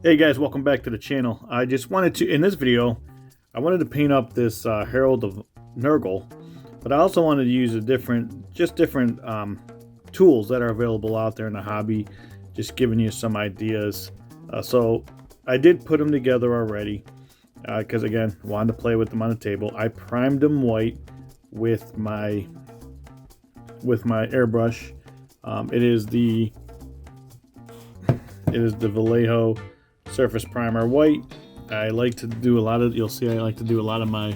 Hey guys, welcome back to the channel. I just wanted to, in this video, I wanted to paint up this Herald of Nurgle, but I also wanted to use different tools that are available out there in the hobby, just giving you some ideas. So I did put them together already, because again, wanted to play with them on the table. I primed them white with my airbrush. It is the Vallejo Surface Primer White. I like to do a lot of, you'll see I like to do a lot of my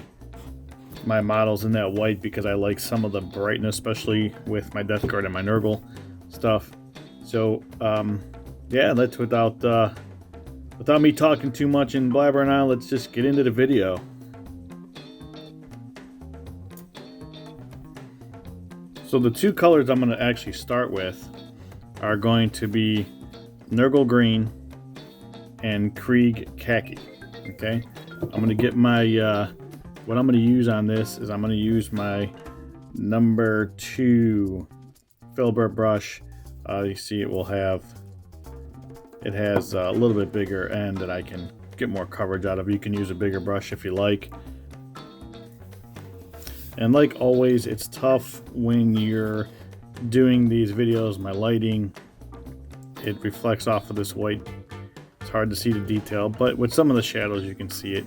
models in that white because I like some of the brightness, especially with my Death Guard and my Nurgle stuff. So yeah, let's without me talking too much and blabbering on, let's just get into the video. So the two colors I'm going to actually start with are going to be Nurgle Green and Krieg Khaki. Okay, I'm going to get my what I'm going to use on this is I'm going to use my number 2 filbert brush. You see it has a little bit bigger end that I can get more coverage out of. You can use a bigger brush if you like. And like always, it's tough when you're doing these videos. My lighting, it reflects off of this white. It's hard to see the detail, but with some of the shadows you can see it.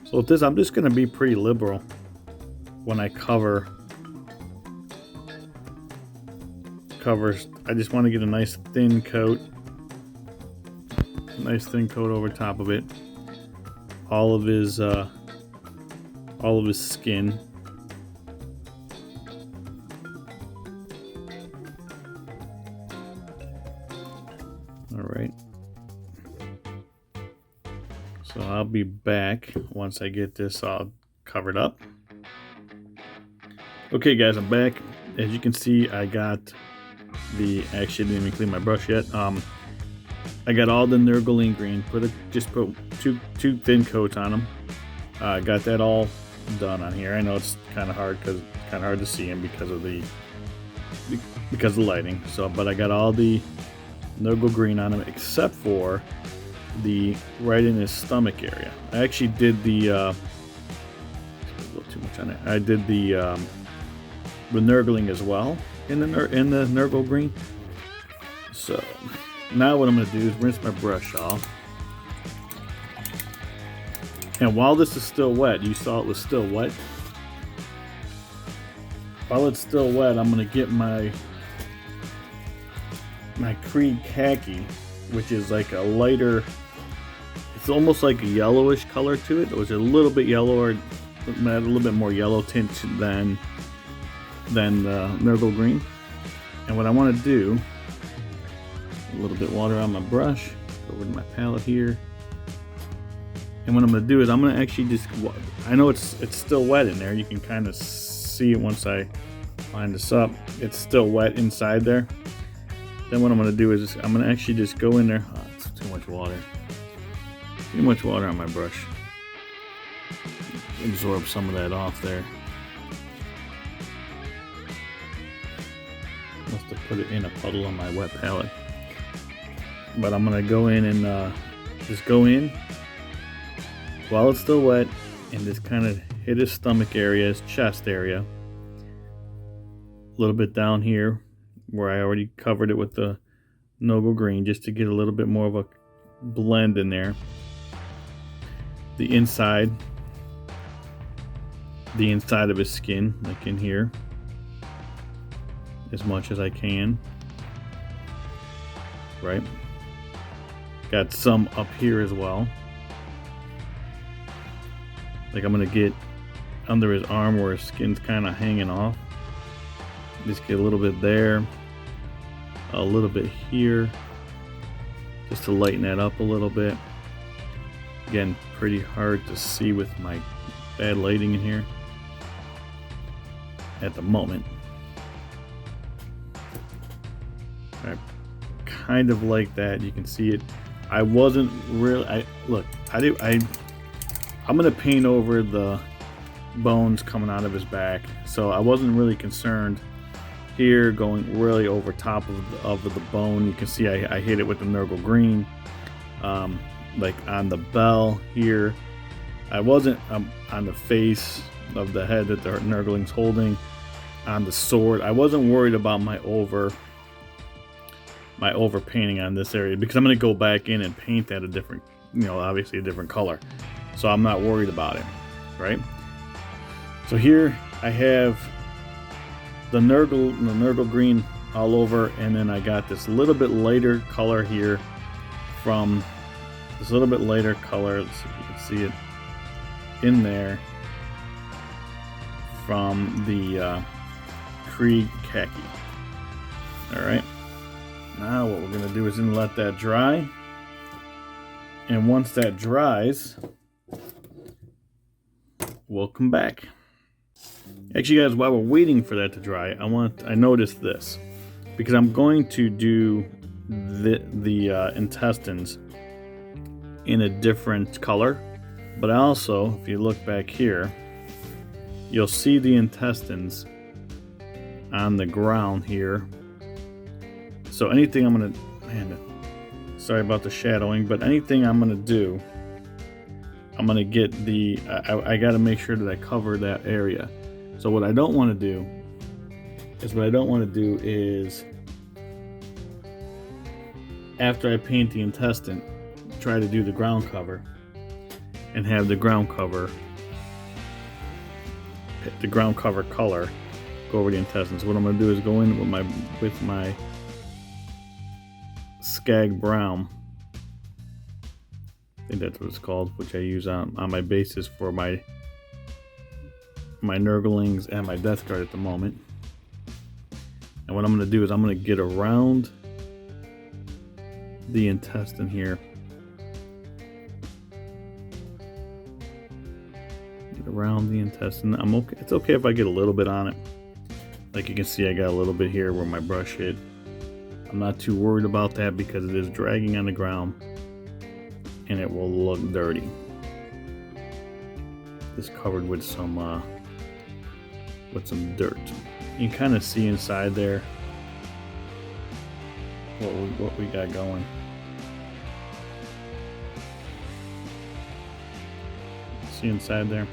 So with this, I'm just going to be pretty liberal when I covers. I just want to get a nice thin coat over top of it. All of his skin. All right. So I'll be back once I get this all covered up. Okay guys, I'm back. As you can see, I got actually didn't even clean my brush yet. I got all the Nurgle green, just put two thin coats on them. Got that all done on here. I know it's kind of hard because it's kind of hard to see them because of the lighting. So, but I got all the Nurgle green on them except for the right in his stomach area. I actually did the a little too much on it. I did the Nurgling as well in the Nurgle green. So now what I'm going to do is rinse my brush off. And while this is still wet, you saw it was still wet. While it's still wet, I'm going to get my Krieg Khaki, which is like a lighter, it's almost like a yellowish color to it. It was a little bit yellower, a little bit more yellow tint than the Nurgle green. And what I want to do, a little bit water on my brush, over to my palette here. And what I'm going to do is I'm going to actually just, I know it's still wet in there. You can kind of see it once I line this up. It's still wet inside there. Then what I'm going to do is I'm going to actually just go in there. Oh, it's too much water. Too much water on my brush. Absorb some of that off there. Must have put it in a puddle on my wet palette. But I'm going to go in and just go in while it's still wet and just kind of hit his stomach area, his chest area. A little bit down here where I already covered it with the Nurgle green, just to get a little bit more of a blend in there. The inside of his skin, like in here, as much as I can. Right? Got some up here as well. Like I'm gonna get under his arm where his skin's kind of hanging off. Just get a little bit there, a little bit here, just to lighten that up a little bit. Again, pretty hard to see with my bad lighting in here at the moment. I kind of like that. You can see it. I wasn't really. I'm gonna paint over the bones coming out of his back, so I wasn't really concerned here going really over top of the bone. You can see I hit it with the Nurgle green, like on the bell here. I wasn't on the face of the head that the Nurgling's holding. On the sword, I wasn't worried about my over painting on this area, because I'm going to go back in and paint that a different, obviously a different color, so I'm not worried about it, right? So here I have the Nurgle green all over, and then I got this little bit lighter color here from this little bit lighter color. Let's see if you can see it in there from the Krieg khaki. All right. Now what we're going to do is let that dry, and once that dries, we'll come back. Actually, guys, while we're waiting for that to dry, I noticed this, because I'm going to do the intestines in a different color, but also, if you look back here, you'll see the intestines on the ground here. So anything I'm gonna, sorry about the shadowing, but anything I'm gonna do, I'm gonna get I gotta make sure that I cover that area. So what I don't want to do is after I paint the intestine, try to do the ground cover and have the ground cover color go over the intestines. What I'm going to do is go in with my Skag Brown, I think that's what it's called, which I use on my bases for my Nurglings and my Death Guard at the moment. And what I'm going to do is I'm going to get around the intestine here. Get around the intestine. I'm okay. It's okay if I get a little bit on it. Like you can see, I got a little bit here where my brush hit. I'm not too worried about that because it is dragging on the ground and it will look dirty. It's covered with some dirt. You can kind of see inside there what we got going. See inside there?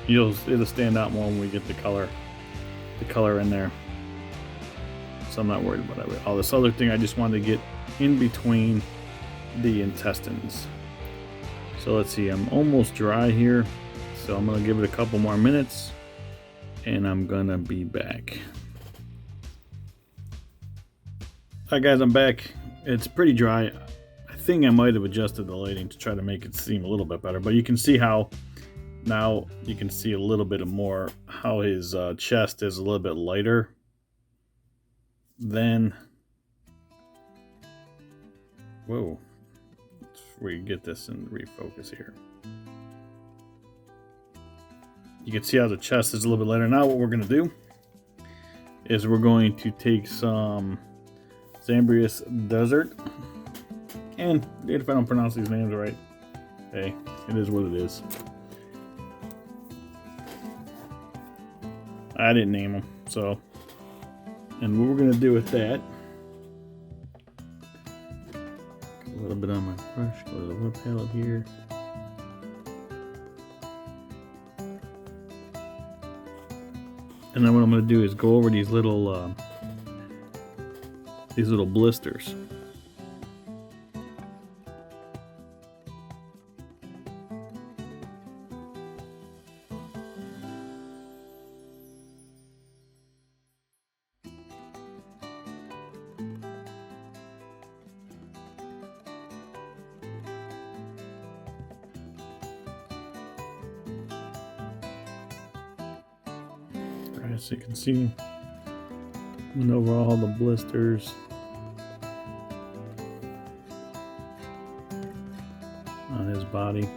It'll stand out more when we get the color in there. So I'm not worried about it. All this other thing, I just wanted to get in between the intestines. So let's see, I'm almost dry here. So I'm gonna give it a couple more minutes and I'm gonna be back. Alright guys, I'm back. It's pretty dry. I think I might have adjusted the lighting to try to make it seem a little bit better, but you can see how now you can see a little bit more how his chest is a little bit lighter than, whoa, let's get this in refocus here. You can see how the chest is a little bit lighter. Now what we're going to do is we're going to take some Zambrius Desert, and if I don't pronounce these names right, hey, it is what it is. I didn't name them, so. And what we're going to do with that, a little bit on my brush, go to the wood palette here. And then what I'm going to do is go over these little blisters. So you can see, and over all the blisters on his body.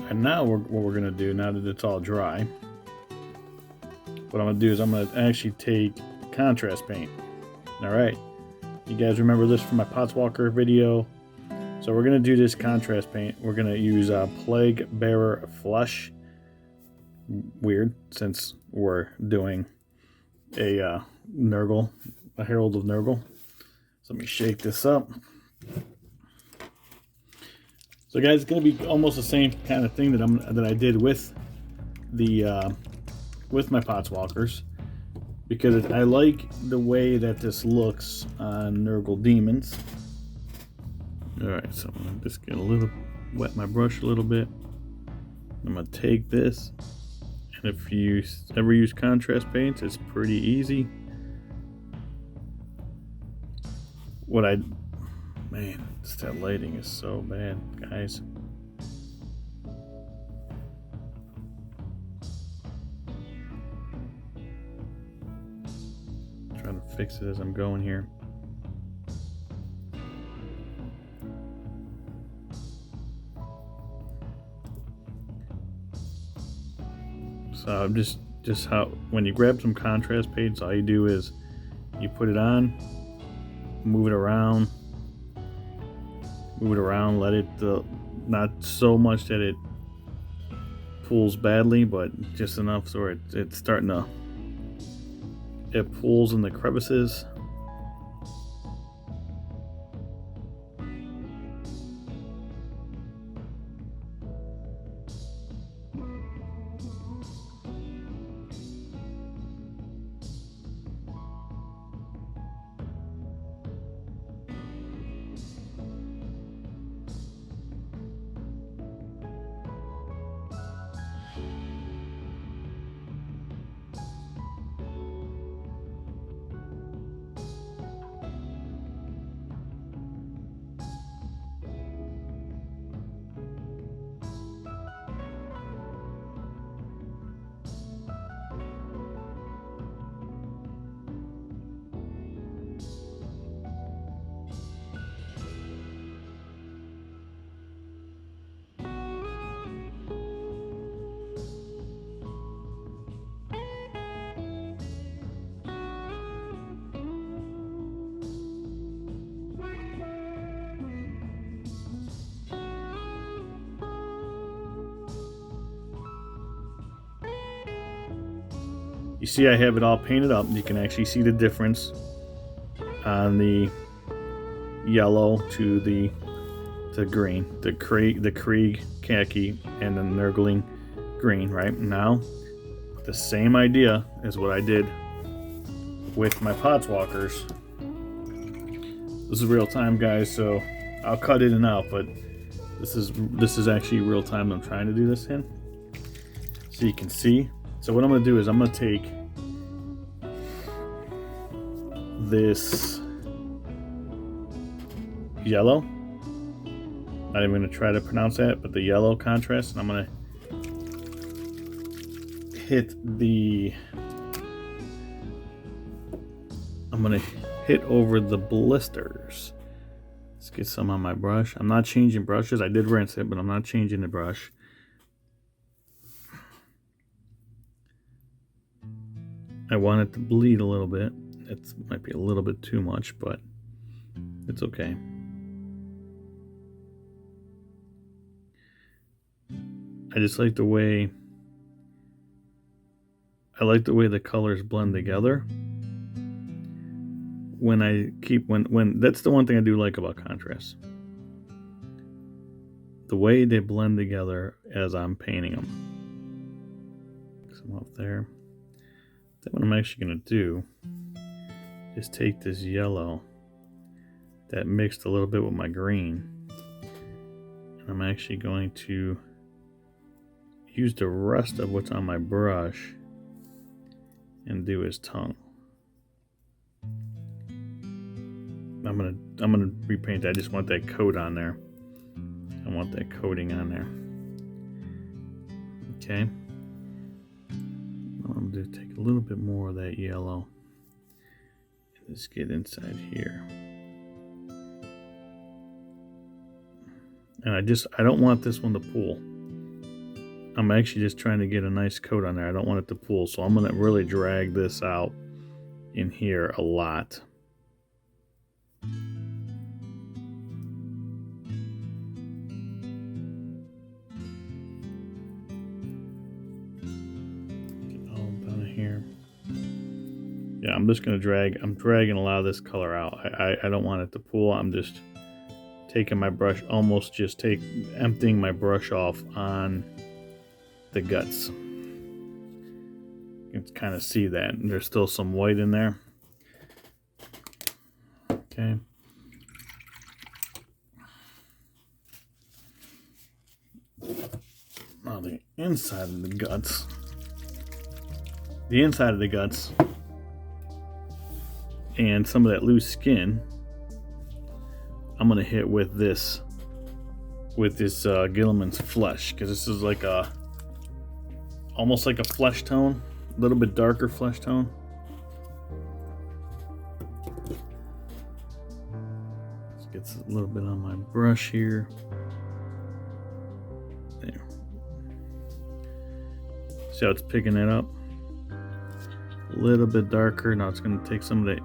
And now what we're going to do, now that it's all dry, what I'm gonna do is I'm gonna actually take contrast paint. All right, you guys remember this from my Potswalker video? So we're gonna do this contrast paint. We're gonna use Plague Bearer Flush. Weird, since we're doing a Nurgle, a Herald of Nurgle. So let me shake this up. So guys, it's gonna be almost the same kind of thing that I did with the with my Potswalkers, because I like the way that this looks on Nurgle Demons. All right, so I'm gonna just get a little wet my brush a little bit. I'm gonna take this, and if you ever use contrast paints, it's pretty easy. Man, that lighting is so bad, guys. I'm trying to fix it as I'm going here. So just how when you grab some contrast paints, all you do is you put it on, move it around, let it not so much that it pulls badly, but just enough so it's starting to, it pulls in the crevices. You see I have it all painted up. You can actually see the difference on the yellow to the green, the Krieg khaki and the Nurgling green. Right now, the same idea is what I did with my Potswalkers. This is real time, guys, so I'll cut in and out, but this is actually real time I'm trying to do this in, so you can see. So what I'm going to do is I'm going to take this yellow, not even going to try to pronounce that, but the yellow contrast, and I'm going to hit over the blisters. Let's get some on my brush. I'm not changing brushes. I did rinse it, but I'm not changing the brush. I want it to bleed a little bit. It might be a little bit too much, but it's okay. I just like the way the colors blend together. When that's the one thing I do like about contrast. The way they blend together as I'm painting them. Some up there. Then what I'm actually going to do is take this yellow that mixed a little bit with my green, and I'm actually going to use the rest of what's on my brush and do his tongue. I'm gonna repaint that. I just want that coat on there. I want that coating on there. Okay. I'm going to take a little bit more of that yellow and just get inside here. And I don't want this one to pool. I'm actually just trying to get a nice coat on there. I don't want it to pool, so I'm gonna really drag this out in here a lot. Get all down here. Yeah, I'm just gonna drag. I'm dragging a lot of this color out. I don't want it to pool. I'm just taking my brush, almost just emptying my brush off on the guts. You can kind of see that there's still some white in there. Okay. Now the inside of the guts. The inside of the guts and some of that loose skin, I'm gonna hit with this Gilliman's Flesh, because this is like almost like a flesh tone, a little bit darker flesh tone. This gets a little bit on my brush here. There. See how it's picking it up? A little bit darker. Now it's going to take some of that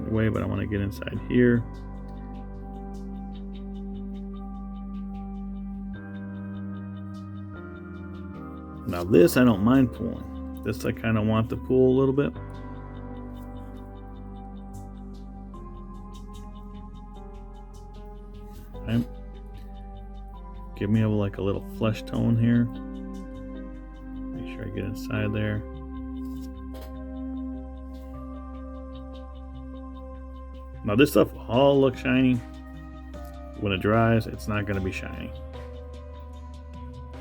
away, but I want to get inside here. Now this I don't mind pulling. This I kind of want to pull a little bit. Okay. Give me like a little flesh tone here. Make sure I get inside there. Now this stuff all looks shiny. When it dries, it's not going to be shiny.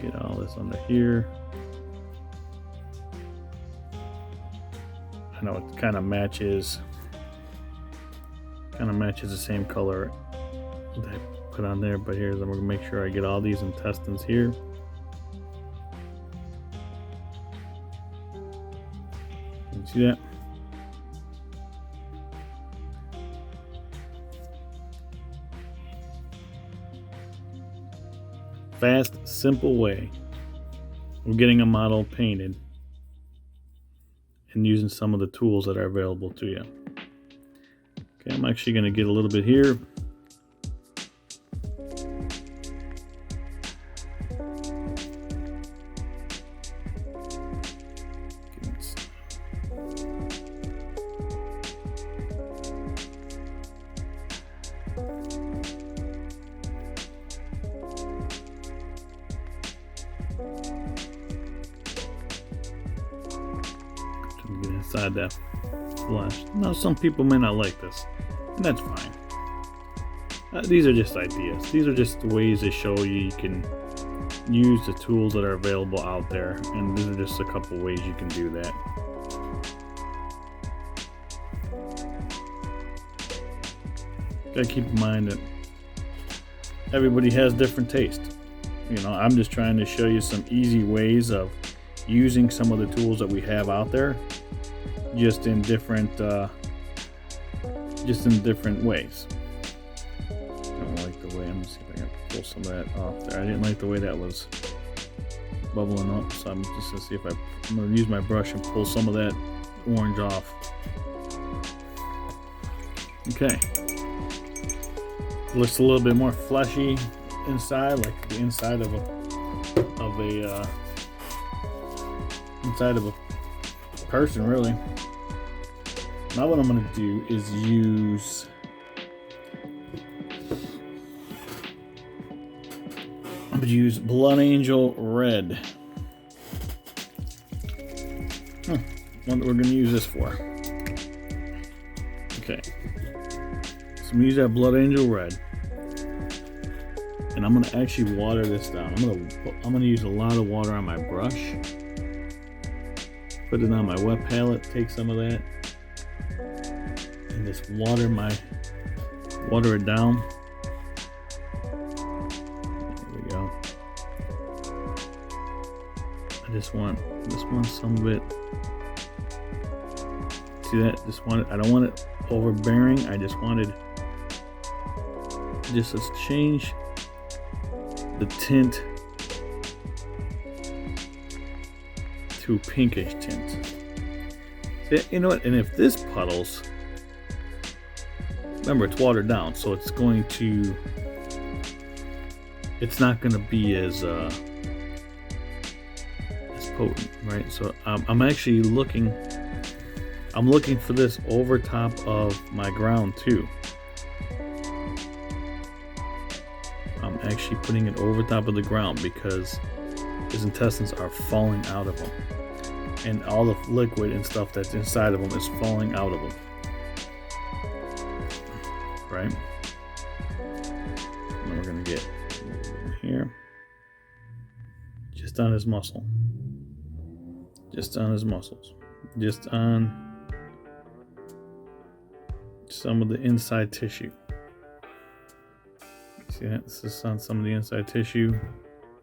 Get all this under here. I know it kind of matches the same color that I put on there, but here's, I'm going to make sure I get all these intestines here. Can you see that? Fast, simple way of getting a model painted and using some of the tools that are available to you. Okay, I'm actually going to get a little bit here. Get inside that flesh. Now some people may not like this, and that's fine. These are just ideas. These are just ways to show you can use the tools that are available out there, and these are just a couple ways you can do that. Gotta keep in mind that everybody has different taste. You know, I'm just trying to show you some easy ways of using some of the tools that we have out there, just in different ways. I don't like the way, I'm gonna see if I can pull some of that off there. I didn't like the way that was bubbling up, so I'm just gonna see if I'm gonna use my brush and pull some of that orange off. Okay, looks a little bit more fleshy inside, like the inside of a person, really. Now what I'm going to do is use Blood Angel Red. What we're going to use this for. Okay, so I'm going to use that Blood Angel Red, and I'm going to actually water this down. I'm going to use a lot of water on my brush. Put it on my wet palette, take some of that, and just water it down. There we go. I just want some of it. See that? I don't want it overbearing. I just wanted just to change the tint to pinkish tint. See, you know what? And if this puddles, remember it's watered down, so it's going to. It's not going to be as potent, right? So I'm actually looking. I'm looking for this over top of my ground too. I'm actually putting it over top of the ground because his intestines are falling out of him, and all the liquid and stuff that's inside of him is falling out of him. Right? And we're gonna get here, just on his muscle, just on his muscles, just on some of the inside tissue. See that? This is on some of the inside tissue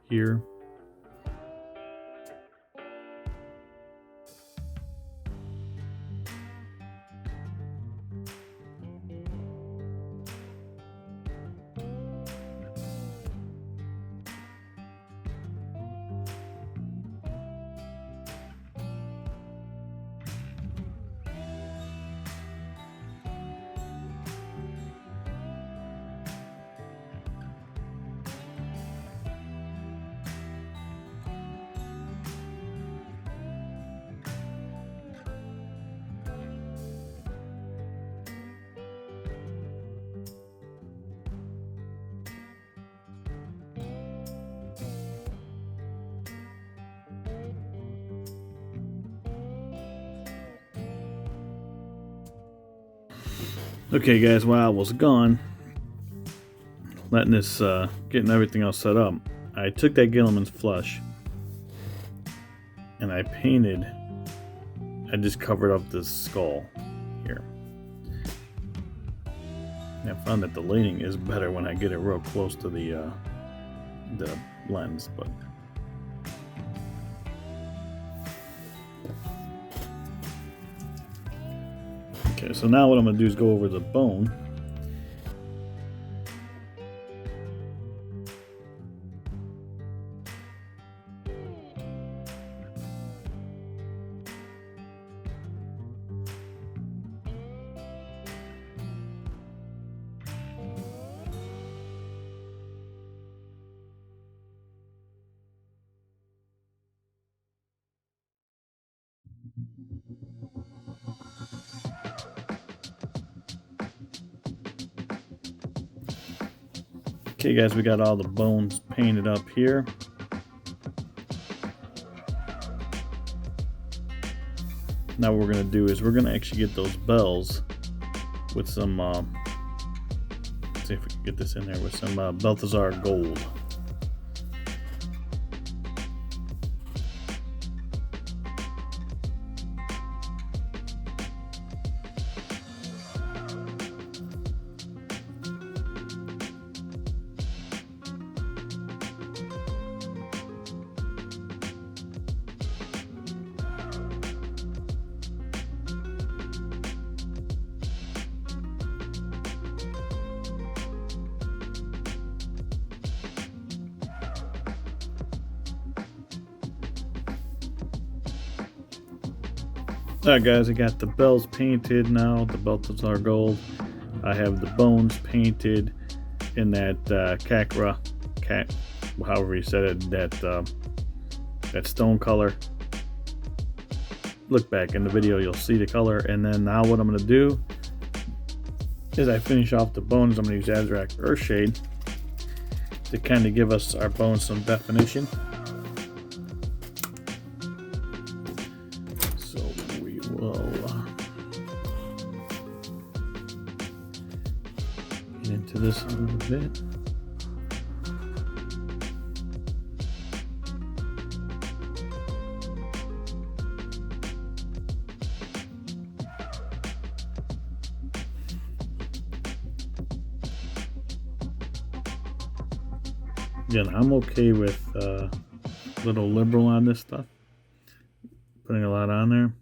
here. Okay guys, while I was gone, letting this, getting everything else set up, I took that Gilliman's flush and I just covered up this skull here. And I found that the lighting is better when I get it real close to the lens, but okay, so now what I'm going to do is go over the bone. Okay guys, we got all the bones painted up here. Now what we're going to do is we're going to actually get those bells with some, let's see if we can get this in there with some Balthazar gold. Alright guys, I got the bells painted now, the Balthazar gold. I have the bones painted in that however you said it, that stone color. Look back in the video, you'll see the color. And then now what I'm going to do is I finish off the bones. I'm going to use Azrak Earthshade to kind of give us our bones some definition. Get into this a little bit. Again, I'm okay with a little liberal on this stuff, putting a lot on there.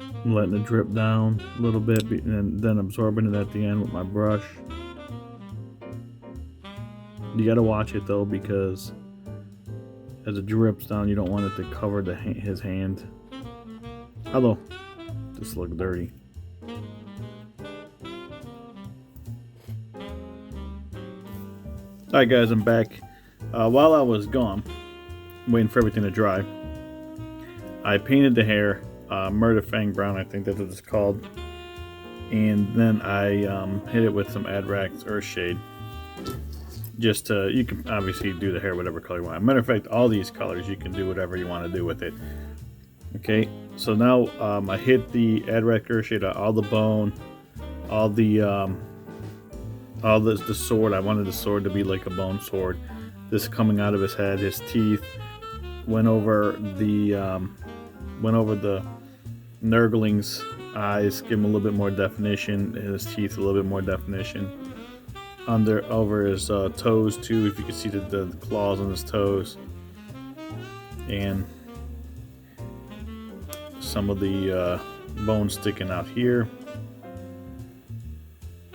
I'm letting it drip down a little bit and then absorbing it at the end with my brush. You gotta watch it though, because as it drips down, you don't want it to cover his hand. Although, this looks dirty. Alright guys, I'm back. While I was gone, waiting for everything to dry, I painted the hair Murder Fang Brown, I think that's what it's called. And then I hit it with some Adrax Earthshade. Just to, you can obviously do the hair whatever color you want. Matter of fact, all these colors you can do whatever you want to do with it. Okay, so now I hit the Adrax Earthshade on all the bone, all the sword. I wanted the sword to be like a bone sword. This coming out of his head, his teeth. Went over the Nurgling's eyes, give him a little bit more definition. His teeth a little bit more definition. Over his toes too, if you can see the claws on his toes, and some of the bones sticking out here.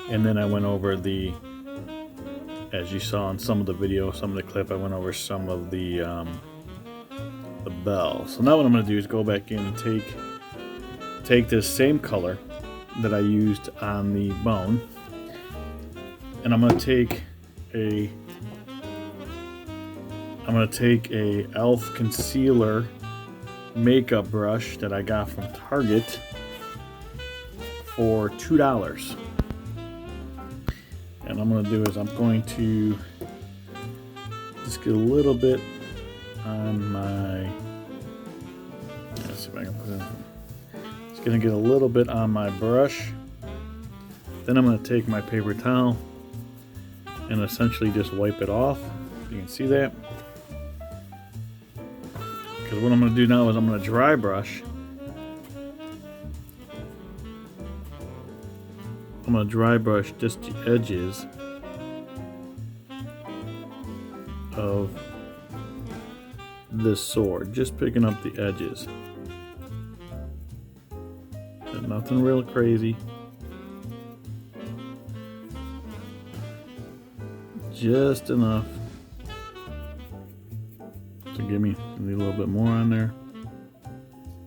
And then I went over the, as you saw in some of the video, some of the clip, I went over some of the bell. So now what I'm going to do is go back in and take this same color that I used on the bone, and I'm going to take a elf concealer makeup brush that I got from Target for $2. And I'm going to do is I'm going to just get a little bit on my, let's see if I can put it, just going to get a little bit on my brush. Then I'm going to take my paper towel and essentially just wipe it off. You can see that. Because what I'm going to do now is I'm going to dry brush. I'm going to dry brush just the edges of this sword, just picking up the edges. And nothing real crazy. Just enough to give me a little bit more on there.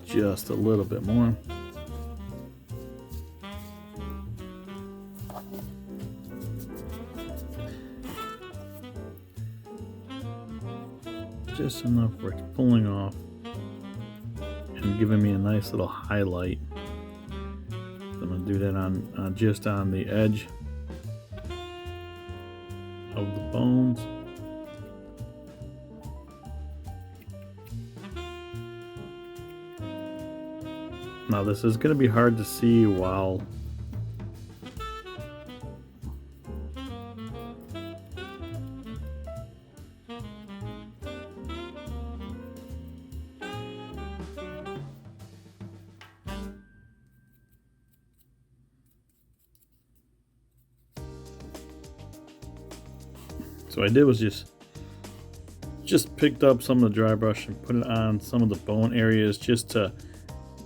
Just a little bit more. Just enough where it's pulling off and giving me a nice little highlight. So I'm going to do that on just on the edge of the bones. Now this is going to be hard to see while so what I did was just picked up some of the dry brush and put it on some of the bone areas just to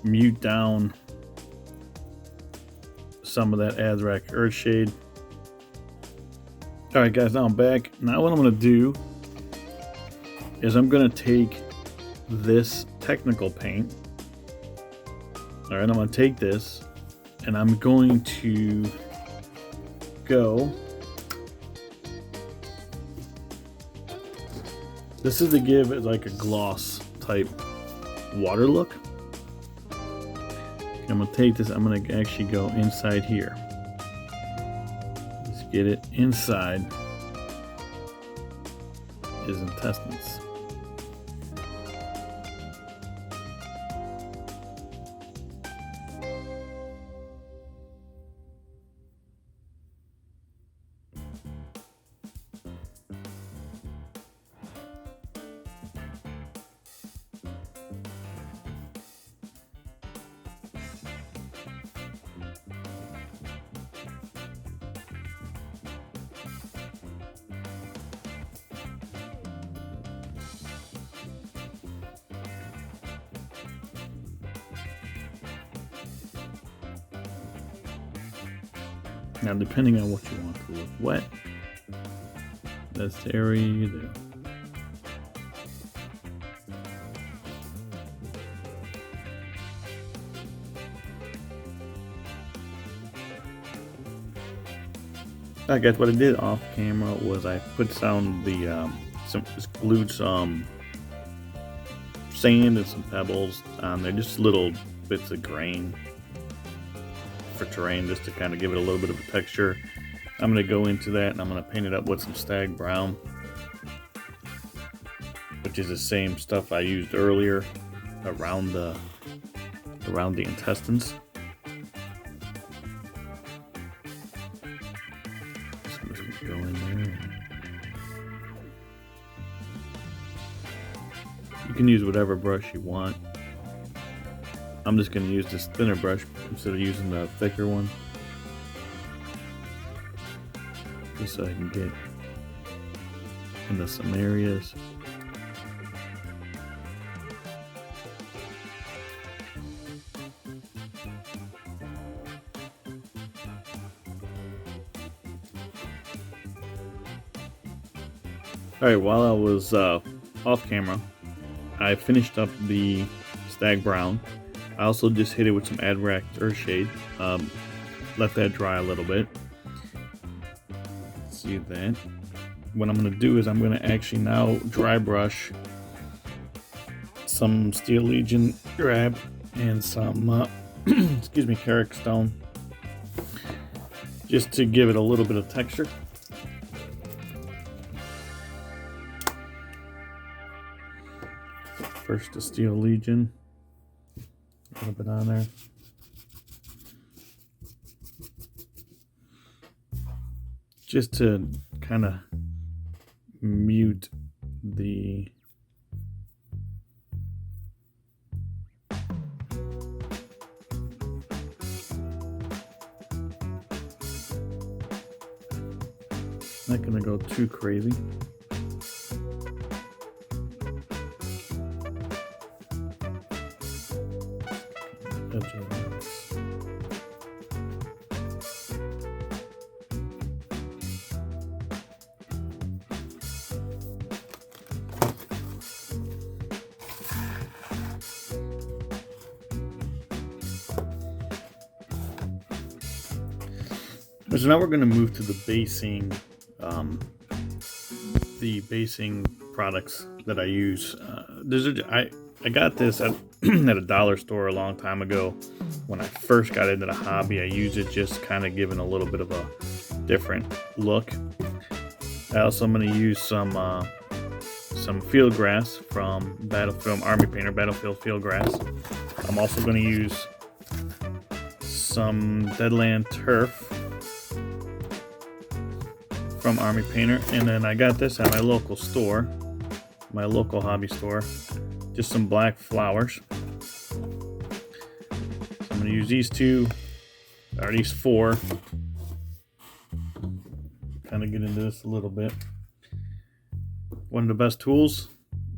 mute down some of that Adrax Earthshade. Alright guys, now I'm back. Now what I'm going to do is I'm going to take this technical paint. Alright, I'm going to take this and I'm going to go. This is to give it like a gloss type water look. I'm going to take this, I'm going to actually go inside here. Let's get it inside his intestines. Now, depending on what you want to look wet, that's the area you do. I guess what I did off camera was I put down the just glued some sand and some pebbles on there, just little bits of grain for terrain, just to kind of give it a little bit of a texture. I'm going to go into that and I'm going to paint it up with some stag brown, which is the same stuff I used earlier around the intestines. So I'm just going to go in there. You can use whatever brush you want. I'm just going to use this thinner brush instead of using the thicker one, just so I can get into some areas. Alright, while I was off camera, I finished up the stag brown. I also just hit it with some Advaract Earthshade. Let that dry a little bit. See that? What I'm going to do is I'm going to actually now dry brush some Steel Legion Drab and some excuse me, Carrick Stone, just to give it a little bit of texture. First the Steel Legion, a little bit on there. Just to kind of mute the not gonna go too crazy. So now we're going to move to the basing products that I use. I got this at at a dollar store a long time ago. When I first got into the hobby, I used it just kind of giving a little bit of a different look. I also am going to use some field grass from Battlefield Army Painter, Battlefield Field Grass. I'm also going to use some Deadland Turf from Army Painter, and then I got this at my local store, my local hobby store, just some black flowers. So I'm going to use these two, or these four, kind of get into this a little bit. One of the best tools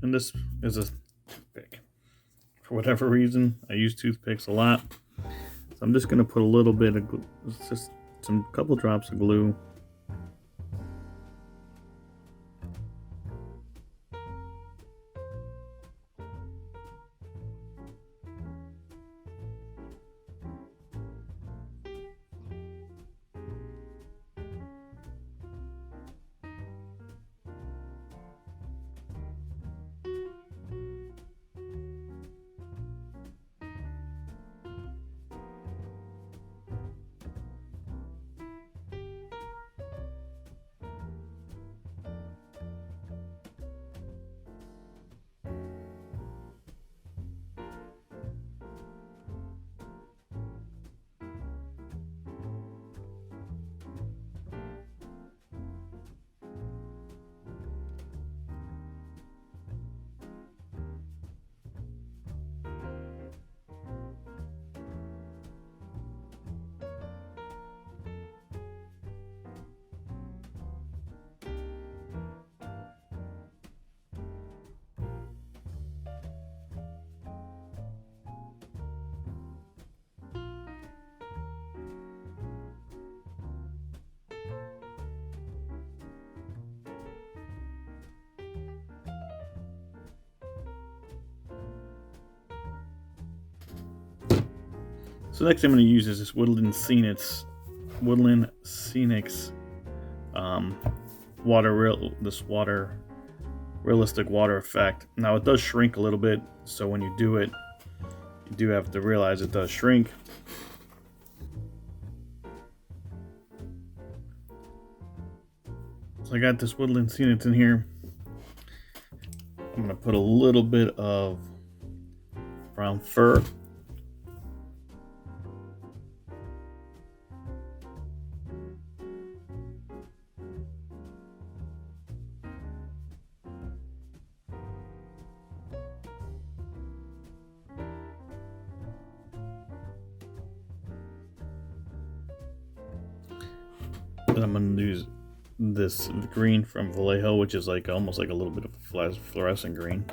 in this is a toothpick. For whatever reason, I use toothpicks a lot. So I'm just going to put a little bit of, just some couple drops of glue. So next I'm going to use is this Woodland Scenics realistic water effect. Now it does shrink a little bit, so when you do it, you do have to realize it does shrink. So I got this woodland scenic in here. I'm gonna put a little bit of brown fur. Then I'm gonna use this green from Vallejo, which is like almost like a little bit of a fluorescent green.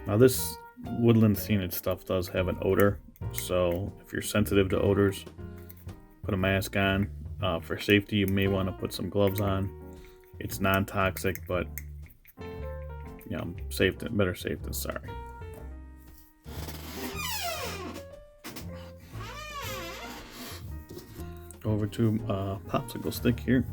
Now this woodland scenic stuff does have an odor, so if you're sensitive to odors, put a mask on. For safety, you may want to put some gloves on. It's non-toxic, but you know, better safe than sorry. Go over to popsicle stick here.